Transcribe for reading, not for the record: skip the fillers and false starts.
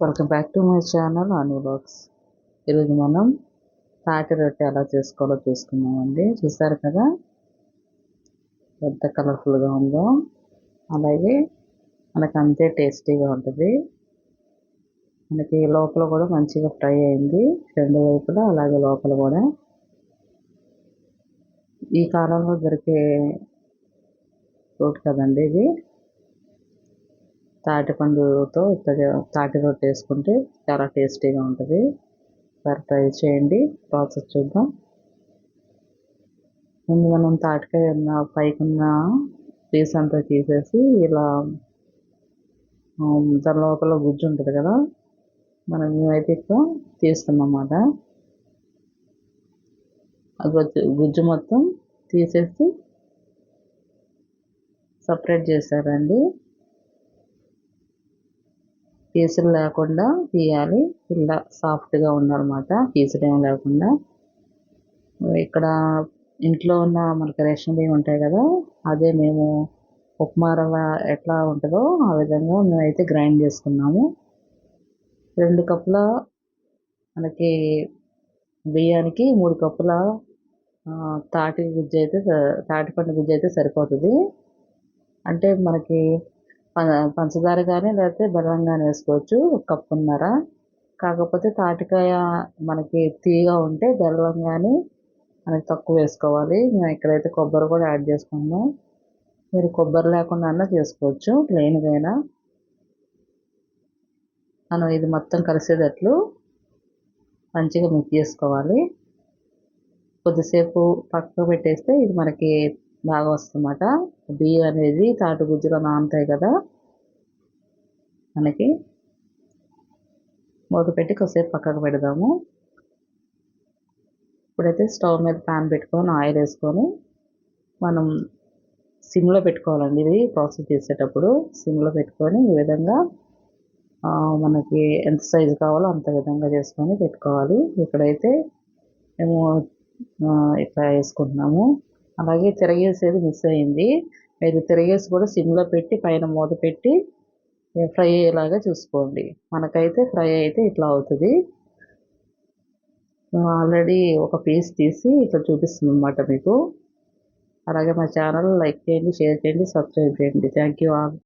Welcome back to my channel Anu vlogs. ఈరోజు మనం తాటి రొట్టె ఎలా చేసుకోవాలో చూసుకున్నామండి. చూసారు కదా ఎంత కలర్ఫుల్గా ఉందో, అలాగే మనకు అంతే టేస్టీగా ఉంటుంది. మనకి లోపల కూడా మంచిగా ఫ్రై అయింది రెండు వైపులా, అలాగే లోపల కూడా. ఈ కాలంలో దొరికే ఫ్రూట్ కదండి ఇది. తాటి పండుతో తాటి రొట్టె వేసుకుంటే చాలా టేస్టీగా ఉంటుంది. ఒకసారి ట్రై చేయండి. ప్రాసెస్ చూద్దాం. ముందు మనం తాటికాయ పైకున్న పీస్ అంతా తీసేసి ఇలా దాని లోపల గుజ్జు ఉంటుంది కదా, మనం మేమైతే ఇక్కడ తీస్తామన్నమాట. అది గుజ్జు మొత్తం తీసేసి సపరేట్ చేశారండి. పీసులు లేకుండా తీయాలి, ఇలా సాఫ్ట్గా ఉండాలన్నమాట, పీసులు ఏం లేకుండా. ఇక్కడ ఇంట్లో ఉన్న మనకి రేషన్ బియ్యం ఉంటాయి కదా, అదే మేము ఉప్మా రవ్వ ఎట్లా ఉంటుందో ఆ విధంగా మేమైతే గ్రైండ్ చేసుకున్నాము. 2 కప్పుల మనకి బియ్యానికి 3 కప్పుల తాటిపండు గుజ్జు అయితే సరిపోతుంది. అంటే మనకి పంచదార కానీ లేకపోతే బెల్లం కానీ వేసుకోవచ్చు, 1 కప్పున్నర. కాకపోతే తాటికాయ మనకి తీయగా ఉంటే బెల్లం కానీ మనకి తక్కువ వేసుకోవాలి. మేము ఇక్కడైతే కొబ్బరి కూడా యాడ్ చేసుకున్నాం. మీరు కొబ్బరి లేకుండా అన్నా చేసుకోవచ్చు, ప్లెయిన్గా అయినా. మనం ఇది మొత్తం కలిసేటట్లు మంచిగా మిక్స్ చేసుకోవాలి. కొద్దిసేపు పక్కకు పెట్టేస్తే ఇది మనకి బాగా వస్తుందన్నమాట. బియ్యం అనేది తాటి గుజ్జులో నానుతాయి కదా, మనకి మూత పెట్టి కొద్దిసేపు పక్కకు పెడదాము. ఇప్పుడైతే స్టవ్ మీద ప్యాన్ పెట్టుకొని ఆయిల్ వేసుకొని మనం సిమ్లో పెట్టుకోవాలండి. ఇది ప్రాసెస్ చేసేటప్పుడు సిమ్లో పెట్టుకొని ఈ విధంగా మనకి ఎంత సైజు కావాలో అంత విధంగా చేసుకొని పెట్టుకోవాలి. ఇక్కడైతే మేము ఇట్లా వేసుకుంటున్నాము. అలాగే తిరగేసేది మిస్ అయింది. మీరు తిరగేసి కూడా సిమ్లో పెట్టి పైన మూత పెట్టి ఫ్రై అయ్యేలాగా చూసుకోండి. మనకైతే ఫ్రై అయితే ఇట్లా అవుతుంది. ఆల్రెడీ ఒక పీస్ తీసి ఇట్లా చూపిస్తుంది అన్నమాట మీకు. అలాగే మా ఛానల్ లైక్ చేయండి, షేర్ చేయండి, సబ్స్క్రైబ్ చేయండి. Thank you all.